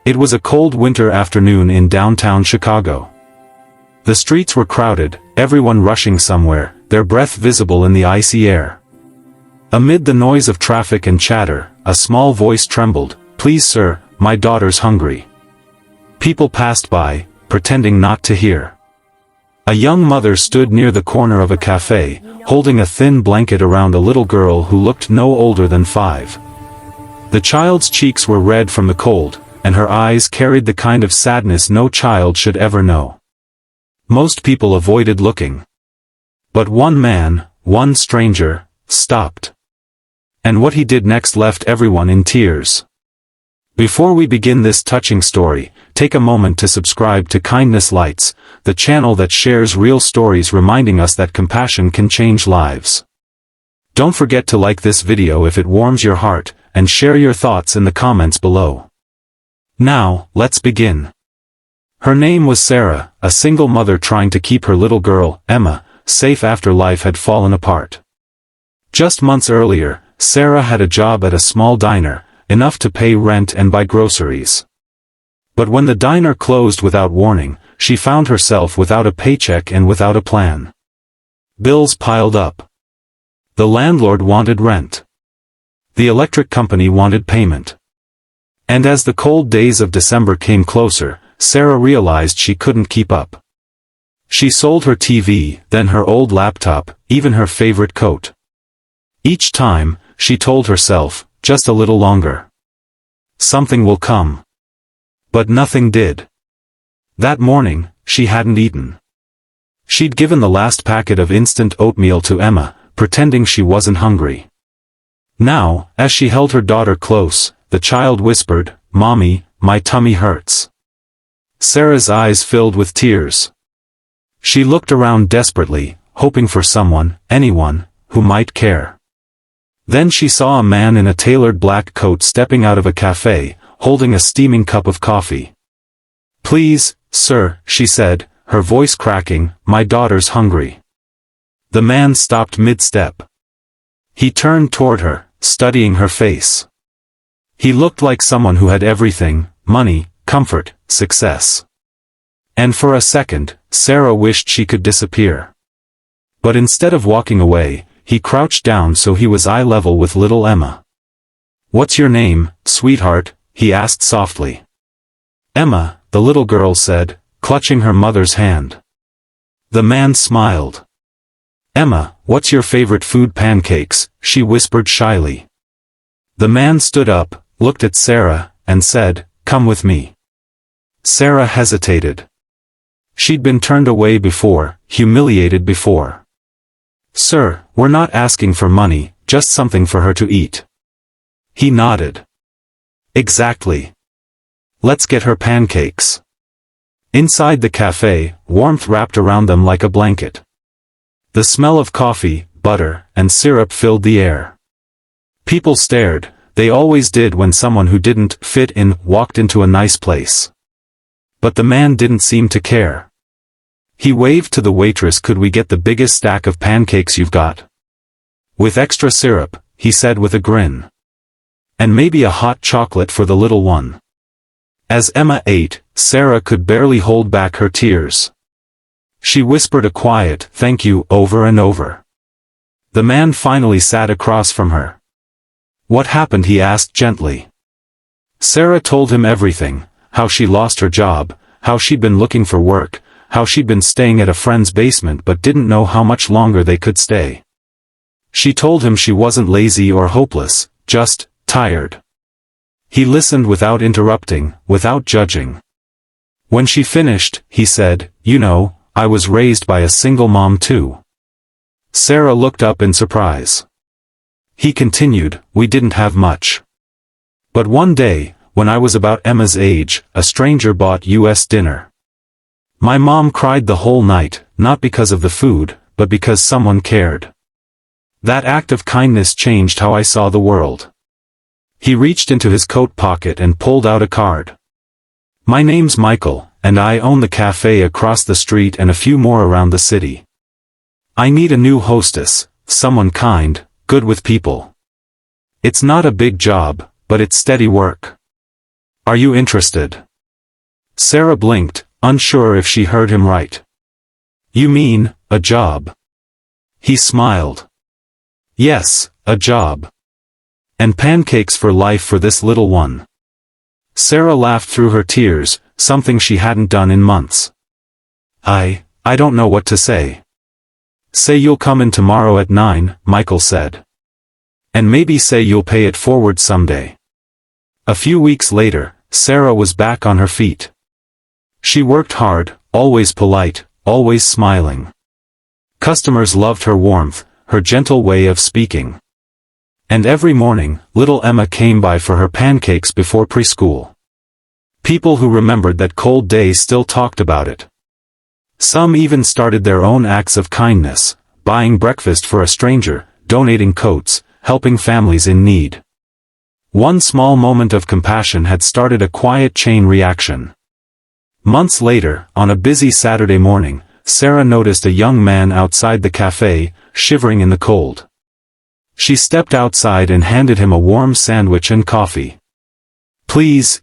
It was a cold winter afternoon in downtown Chicago. The streets were crowded, everyone rushing somewhere, their breath visible in the icy air. Amid the noise of traffic and chatter, a small voice trembled, "Please sir, my daughter's hungry." People passed by, pretending not to hear. A young mother stood near the corner of a cafe, holding a thin blanket around a little girl who looked no older than 5. The child's cheeks were red from the cold, and her eyes carried the kind of sadness no child should ever know. Most people avoided looking. But one man, one stranger, stopped. And what he did next left everyone in tears. Before we begin this touching story, take a moment to subscribe to Kindness Lights, the channel that shares real stories reminding us that compassion can change lives. Don't forget to like this video if it warms your heart, and share your thoughts in the comments below. Now, let's begin. Her name was Sarah, a single mother trying to keep her little girl, Emma, safe after life had fallen apart. Just months earlier, Sarah had a job at a small diner, enough to pay rent and buy groceries. But when the diner closed without warning, she found herself without a paycheck and without a plan. Bills piled up. The landlord wanted rent. The electric company wanted payment. And as the cold days of December came closer, Sarah realized she couldn't keep up. She sold her TV, then her old laptop, even her favorite coat. Each time, she told herself, just a little longer. Something will come. But nothing did. That morning, she hadn't eaten. She'd given the last packet of instant oatmeal to Emma, pretending she wasn't hungry. Now, as she held her daughter close, the child whispered, "Mommy, my tummy hurts." Sarah's eyes filled with tears. She looked around desperately, hoping for someone, anyone, who might care. Then she saw a man in a tailored black coat stepping out of a cafe, holding a steaming cup of coffee. "Please, sir," she said, her voice cracking, "my daughter's hungry." The man stopped mid-step. He turned toward her, studying her face. He looked like someone who had everything: money, comfort, success. And for a second, Sarah wished she could disappear. But instead of walking away, he crouched down so he was eye level with little Emma. "What's your name, sweetheart?" he asked softly. "Emma," the little girl said, clutching her mother's hand. The man smiled. "Emma, what's your favorite food?" "Pancakes," she whispered shyly. The man stood up, looked at Sarah, and said, "Come with me." Sarah hesitated. She'd been turned away before, humiliated before. "Sir, we're not asking for money, just something for her to eat." He nodded. "Exactly. Let's get her pancakes." Inside the cafe, warmth wrapped around them like a blanket. The smell of coffee, butter, and syrup filled the air. People stared. They always did when someone who didn't fit in walked into a nice place. But the man didn't seem to care. He waved to the waitress. "Could we get the biggest stack of pancakes you've got? With extra syrup," he said with a grin. "And maybe a hot chocolate for the little one." As Emma ate, Sarah could barely hold back her tears. She whispered a quiet "thank you" over and over. The man finally sat across from her. "What happened?" he asked gently. Sarah told him everything: how she lost her job, how she'd been looking for work, how she'd been staying at a friend's basement but didn't know how much longer they could stay. She told him she wasn't lazy or hopeless, just tired. He listened without interrupting, without judging. When she finished, he said, "You know, I was raised by a single mom too." Sarah looked up in surprise. He continued, "We didn't have much. But one day, when I was about Emma's age, a stranger bought us dinner. My mom cried the whole night, not because of the food, but because someone cared. That act of kindness changed how I saw the world." He reached into his coat pocket and pulled out a card. "My name's Michael, and I own the cafe across the street and a few more around the city. I need a new hostess, someone kind, good with people. It's not a big job, but it's steady work. Are you interested? Sarah blinked, unsure if she heard him right. You mean, a job? He smiled. Yes, a job. And pancakes for life for this little one. Sarah laughed through her tears, something she hadn't done in months. I don't know what to say. Say you'll come in tomorrow at 9, Michael said. And maybe say you'll pay it forward someday. A few weeks later, Sarah was back on her feet. She worked hard, always polite, always smiling. Customers loved her warmth, her gentle way of speaking. And every morning, little Emma came by for her pancakes before preschool. People who remembered that cold day still talked about it. Some even started their own acts of kindness, buying breakfast for a stranger, donating coats, helping families in need. One small moment of compassion had started a quiet chain reaction. Months later, on a busy Saturday morning, Sarah noticed a young man outside the cafe, shivering in the cold. She stepped outside and handed him a warm sandwich and coffee. Please,